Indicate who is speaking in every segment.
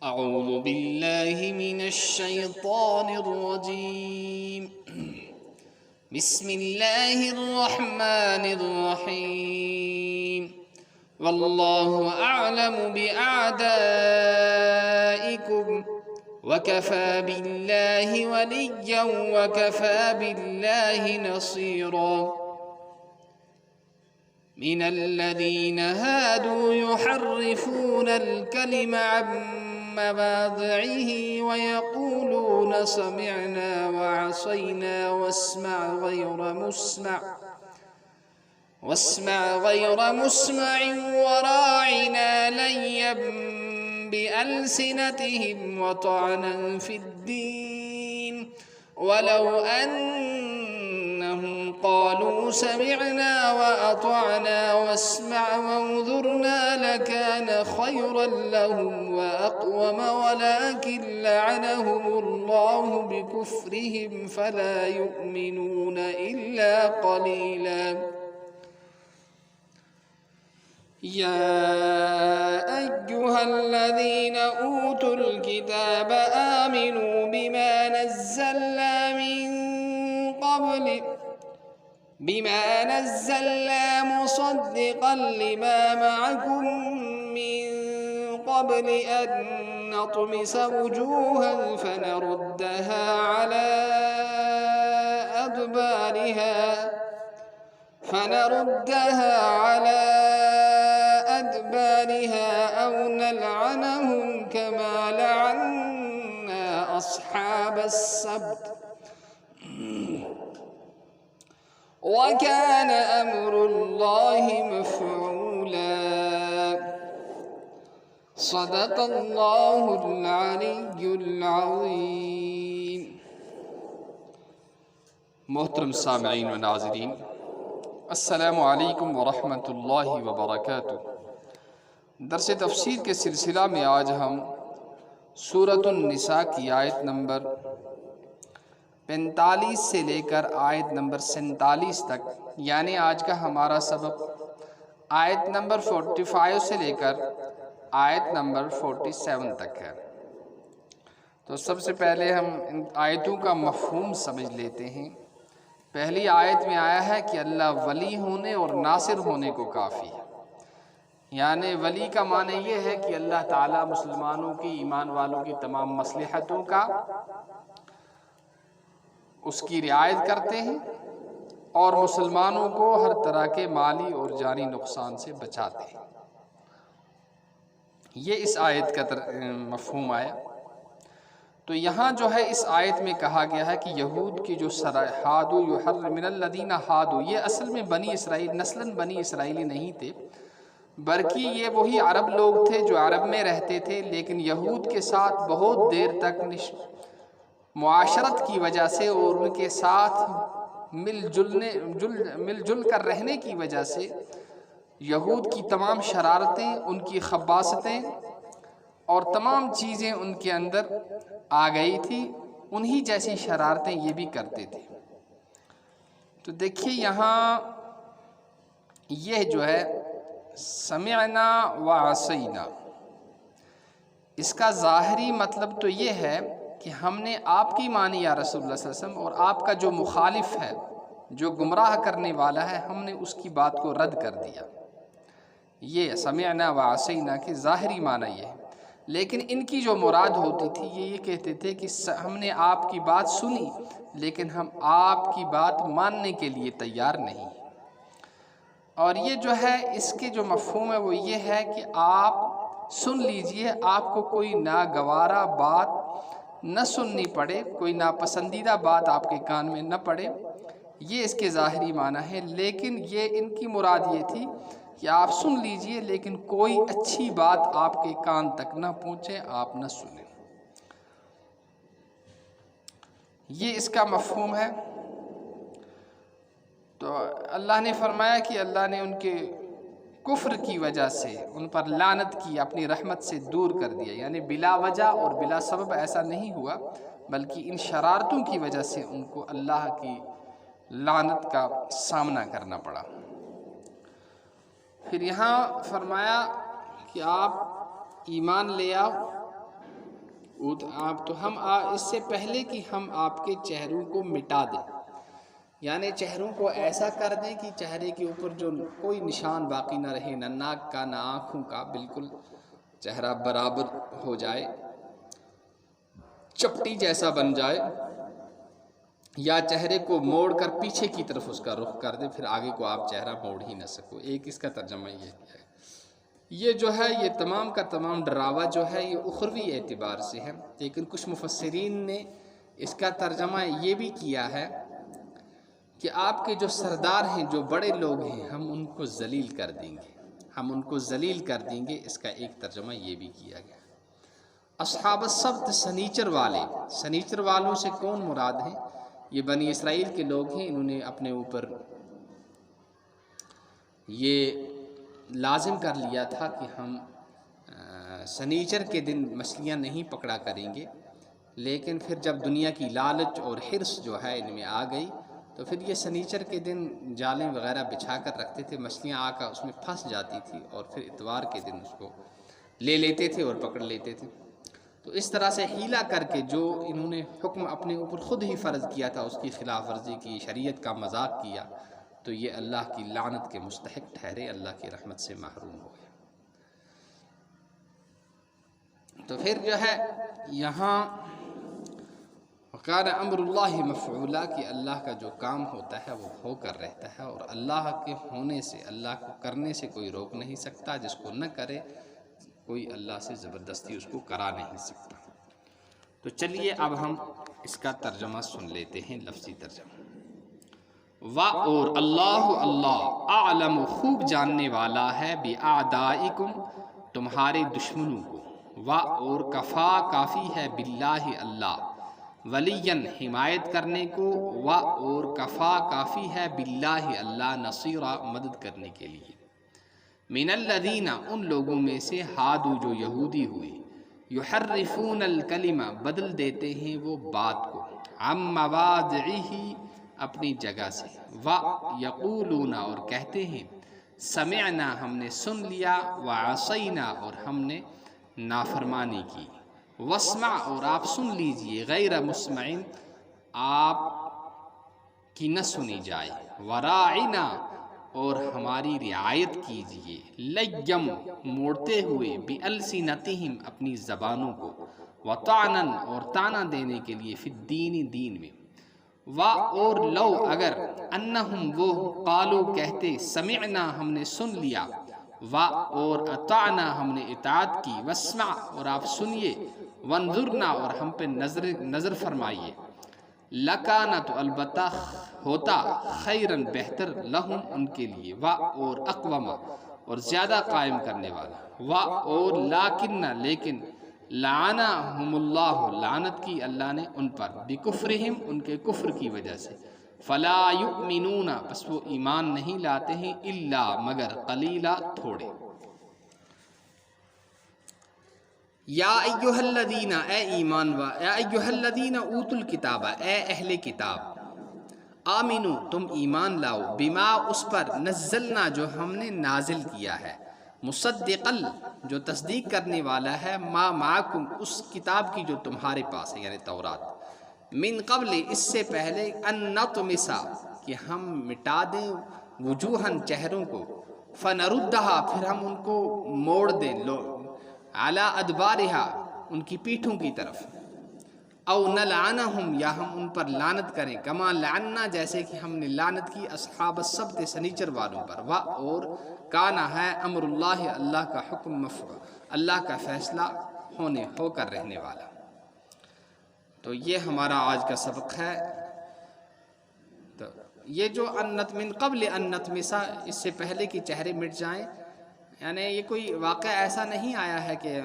Speaker 1: أعوذ بالله من الشيطان الرجيم. بسم الله الرحمن الرحيم. والله أعلم بأعدائكم وكفى بالله وليا وكفى بالله نصيرا. من الذين هادوا يحرفون الكلم عن مواضعه ويقولون سمعنا وعصينا واسمع غير مسمع وراعنا ليا بألسنتهم وطعنا في الدين ولو أنهم قالوا سمعنا وأطعنا واسمع وانظرنا لكان خيرا لهم وأقوم ولكن لعنهم الله بكفرهم فلا يؤمنون إلا قليلا. يا أيها الذين أوتوا الكتاب آمنوا بما نزلنا مصدقا لما معكم من قبل أن نطمس وجوها فنردها على أدبارها أو نلعنهم كما لعنا أصحاب السبت وكان أمر الله مفعولا. صدق الله العلي العظيم.
Speaker 2: محترم سامعین و ناظرین، السلام علیکم ورحمۃ اللہ وبرکاتہ۔ درس تفسیر کے سلسلہ میں آج ہم سورۃ النساء کی آیت نمبر 45 سے لے کر آیت نمبر 47 تک، یعنی آج کا ہمارا سبق آیت نمبر 45 سے لے کر آیت نمبر 47 تک ہے۔ تو سب سے پہلے ہم ان آیتوں کا مفہوم سمجھ لیتے ہیں۔ پہلی آیت میں آیا ہے کہ اللہ ولی ہونے اور ناصر ہونے کو کافی ہے، یعنی ولی کا معنی یہ ہے کہ اللہ تعالیٰ مسلمانوں کی، ایمان والوں کی تمام مصلحتوں کا اس کی رعایت کرتے ہیں اور مسلمانوں کو ہر طرح کے مالی اور جانی نقصان سے بچاتے ہیں۔ یہ اس آیت کا مفہوم آیا۔ تو یہاں جو ہے اس آیت میں کہا گیا ہے کہ یہود کی جو ہادو یحرم من الذین ہادو، یہ اصل میں بنی اسرائیل، نسلاً بنی اسرائیلی نہیں تھے، بلکہ یہ وہی عرب لوگ تھے جو عرب میں رہتے تھے، لیکن یہود کے ساتھ بہت دیر تک معاشرت کی وجہ سے اور ان کے ساتھ مل جل کر رہنے کی وجہ سے یہود کی تمام شرارتیں، ان کی خباثتیں اور تمام چیزیں ان کے اندر آ گئی تھی، انہی جیسی شرارتیں یہ بھی کرتے تھے۔ تو دیکھیے یہاں یہ جو ہے سمعنا وعصینا، اس کا ظاہری مطلب تو یہ ہے کہ ہم نے آپ کی مانی یا رسول اللہ صلی اللہ علیہ وسلم، اور آپ کا جو مخالف ہے، جو گمراہ کرنے والا ہے، ہم نے اس کی بات کو رد کر دیا۔ یہ سمعنا وعصینا کے ظاہری معنی یہ ہے، لیکن ان کی جو مراد ہوتی تھی یہ کہتے تھے کہ ہم نے آپ کی بات سنی لیکن ہم آپ کی بات ماننے کے لیے تیار نہیں۔ اور یہ جو ہے اس کے جو مفہوم ہے وہ یہ ہے کہ آپ سن لیجئے، آپ کو کوئی ناگوارا بات نہ سننی پڑے، کوئی ناپسندیدہ بات آپ کے کان میں نہ پڑے، یہ اس کے ظاہری معنی ہے۔ لیکن یہ ان کی مراد یہ تھی کہ آپ سن لیجئے لیکن کوئی اچھی بات آپ کے کان تک نہ پہنچے، آپ نہ سنیں۔ یہ اس کا مفہوم ہے۔ تو اللہ نے فرمایا کہ اللہ نے ان کے کفر کی وجہ سے ان پر لعنت کی، اپنی رحمت سے دور کر دیا، یعنی بلا وجہ اور بلا سبب ایسا نہیں ہوا، بلکہ ان شرارتوں کی وجہ سے ان کو اللہ کی لعنت کا سامنا کرنا پڑا۔ پھر یہاں فرمایا کہ آپ ایمان لے آؤ آپ تو ہم اس سے پہلے کہ ہم آپ کے چہروں کو مٹا دیں، یعنی چہروں کو ایسا کر دیں کہ چہرے کے اوپر جو کوئی نشان باقی نہ رہے، نہ ناک کا نہ آنکھوں کا، بالکل چہرہ برابر ہو جائے، چپٹی جیسا بن جائے، یا چہرے کو موڑ کر پیچھے کی طرف اس کا رخ کر دیں، پھر آگے کو آپ چہرہ موڑ ہی نہ سکو۔ ایک اس کا ترجمہ یہ ہے۔ یہ جو ہے یہ تمام کا تمام ڈراوا جو ہے یہ اخروی اعتبار سے ہے، لیکن کچھ مفسرین نے اس کا ترجمہ یہ بھی کیا ہے کہ آپ کے جو سردار ہیں، جو بڑے لوگ ہیں، ہم ان کو ذلیل کر دیں گے، ہم ان کو ذلیل کر دیں گے۔ اس کا ایک ترجمہ یہ بھی کیا گیا۔ اصحاب السبت سنیچر والے، سنیچر والوں سے کون مراد ہیں؟ یہ بنی اسرائیل کے لوگ ہیں۔ انہوں نے اپنے اوپر یہ لازم کر لیا تھا کہ ہم سنیچر کے دن مچھلیاں نہیں پکڑا کریں گے، لیکن پھر جب دنیا کی لالچ اور حرص جو ہے ان میں آ گئی تو پھر یہ سنیچر کے دن جالیں وغیرہ بچھا کر رکھتے تھے، مچھلیاں آ کر اس میں پھنس جاتی تھی اور پھر اتوار کے دن اس کو لے لیتے تھے اور پکڑ لیتے تھے۔ تو اس طرح سے حیلہ کر کے جو انہوں نے حکم اپنے اوپر خود ہی فرض کیا تھا، اس کی خلاف ورزی کی، شریعت کا مذاق کیا، تو یہ اللہ کی لعنت کے مستحق ٹھہرے، اللہ کی رحمت سے محروم ہو گئے۔ تو پھر جو ہے یہاں وَقَانَ أَمْرُ اللَّهِ مَفْعُولًا کہ اللہ کا جو کام ہوتا ہے وہ ہو کر رہتا ہے، اور اللہ کے ہونے سے، اللہ کو کرنے سے کوئی روک نہیں سکتا، جس کو نہ کرے کوئی اللہ سے زبردستی اس کو کرا نہیں سکتا۔ تو چلیے اب ہم اس کا ترجمہ سن لیتے ہیں، لفظی ترجمہ۔ اور اللہ اعلم خوب جاننے والا ہے بِأَعْدَائِكُمْ تمہارے دشمنوں کو، اور کفا کافی ہے باللہ اللہ ولیًا حمایت کرنے کو، اور کفا کافی ہے باللہ اللہ نصیرا مدد کرنے کے لیے۔ من الذین ان لوگوں میں سے ہادو جو یہودی ہوئے، یحرفون الکلمہ بدل دیتے ہیں وہ بات کو، عن مواضعہ اپنی جگہ سے، یقولون اور کہتے ہیں، سمعنا ہم نے سن لیا، وعصینا اور ہم نے نافرمانی کی، واسمع اور آپ سن لیجئے، غیر مسمع آپ کی نہ سنی جائے، وراعنا اور ہماری رعایت کیجئے، لیم موڑتے ہوئے، بِأَلْسِنَتِهِمْ اپنی زبانوں کو، وطعنا اور طعنہ دینے کے لیے، فی الدین دین میں، اور لو اگر، انہم وہ قالو کہتے، سمعنا ہم نے سن لیا، اور اطعنا ہم نے اطاعت کی، واسمع اور آپ سنیے، وانظرنا اور ہم پہ نظر فرمائیے، لکانا تو البتہ ہوتا، خیرن بہتر، لہم ان کے لیے، اور اقوام اور زیادہ قائم کرنے والا، اور لیکن لعنہم اللہ لعنت کی اللہ نے ان پر، بکفرہم ان کے کفر کی وجہ سے، فلا یؤمنون پس وہ ایمان نہیں لاتے ہیں، الا مگر قلیلا تھوڑے۔ یا ایہا الذین اے ایمان یا ایہا الذین اوتوا الکتاب اے اہل کتاب، آمنو تم ایمان لاؤ، بما اس پر، نزلنا جو ہم نے نازل کیا ہے، مصدقل جو تصدیق کرنے والا ہے، ما معکم اس کتاب کی جو تمہارے پاس ہے، یعنی تورات، من قبل اس سے پہلے، ان نطمسا کہ ہم مٹا دیں، وجوہن چہروں کو، فنردہا پھر ہم ان کو موڑ دیں، علی ادبارہا ان کی پیٹھوں کی طرف، او نلعنہم یا ہم ان پر لعنت کریں، کما لعنا جیسے کہ ہم نے لعنت کی اصحاب السبت سنیچر والوں پر، اور کانا ہے امر اللہ اللہ کا حکم مفعول اللہ کا فیصلہ ہو کر رہنے والا۔ تو یہ ہمارا آج کا سبق ہے۔ تو یہ جو من قبل ان نطمسا اس سے پہلے کہ چہرے مٹ جائیں، یعنی یہ کوئی واقعہ ایسا نہیں آیا ہے کہ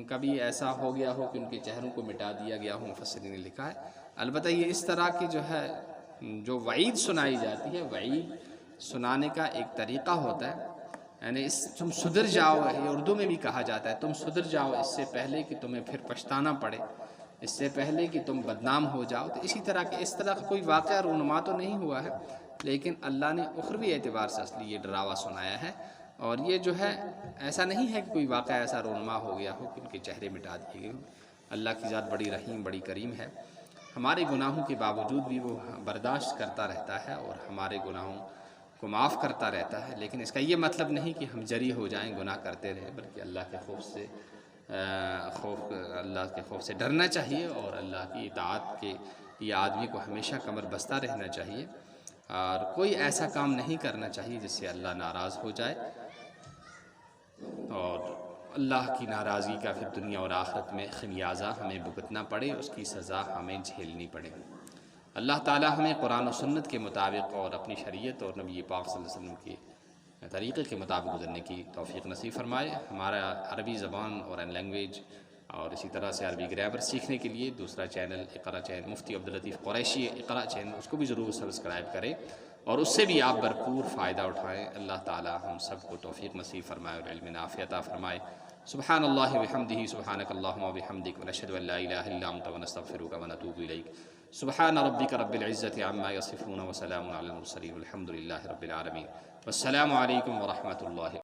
Speaker 2: کبھی ایسا ہو گیا ہو کہ ان کے چہروں کو مٹا دیا گیا ہو، مفسرین نے لکھا ہے۔ البتہ یہ اس طرح کی جو ہے جو وعید سنائی جاتی ہے، وعید سنانے کا ایک طریقہ ہوتا ہے، یعنی تم سدھر جاؤ، یہ اردو میں بھی کہا جاتا ہے، تم سدھر جاؤ اس سے پہلے کہ تمہیں پھر پچھتانا پڑے، اس سے پہلے کہ تم بدنام ہو جاؤ۔ تو اسی طرح کہ اس طرح کا کوئی واقعہ رونما تو نہیں ہوا ہے، لیکن اللہ نے اخروی اعتبار سے اصلی یہ ڈراوا سنایا ہے، اور یہ جو ہے ایسا نہیں ہے کہ کوئی واقعہ ایسا رونما ہو گیا ہو کہ ان کے چہرے مٹا دیے گئے ہوں۔
Speaker 3: اللہ کی ذات بڑی رحیم بڑی کریم ہے، ہمارے گناہوں کے باوجود بھی وہ برداشت کرتا رہتا ہے اور ہمارے گناہوں کو معاف کرتا رہتا ہے، لیکن اس کا یہ مطلب نہیں کہ ہم جری ہو جائیں، گناہ کرتے رہیں، بلکہ اللہ کے خوف سے ڈرنا چاہیے، اور اللہ کی اطاعت کے لیے آدمی کو ہمیشہ کمر بستہ رہنا چاہیے، اور کوئی ایسا کام نہیں کرنا چاہیے جس سے اللہ ناراض ہو جائے، اور اللہ کی ناراضگی کا پھر دنیا اور آخرت میں خمیازہ ہمیں بھگتنا پڑے، اس کی سزا ہمیں جھیلنی پڑے۔ اللہ تعالی ہمیں قرآن و سنت کے مطابق اور اپنی شریعت اور نبی پاک صلی اللہ علیہ وسلم کے طریقے کے مطابق گزرنے کی توفیق نصیب فرمائے۔ ہمارا عربی زبان اور لینگویج اور اسی طرح سے عربی گرامر سیکھنے کے لیے دوسرا چینل اقرا چینل، مفتی عبداللطیف قریشی اقرا چینل، اس کو بھی ضرور سبسکرائب کریں اور اس سے بھی آپ بھرپور فائدہ اٹھائیں۔ اللہ تعالی ہم سب کو توفیق نصیب فرمائے اور علم نافع عطا فرمائے۔ سبحان اللہ وبحمدہ، سبحانک اللہم وبحمدک، ونشہد ان لا الہ الا انت ونستغفرک ونتوب الیک۔ سبحان ربک رب العزۃ عما یصفون وسلام علی المرسلین والحمد للہ رب العالمین۔ والسلام علیکم ورحمۃ اللہ۔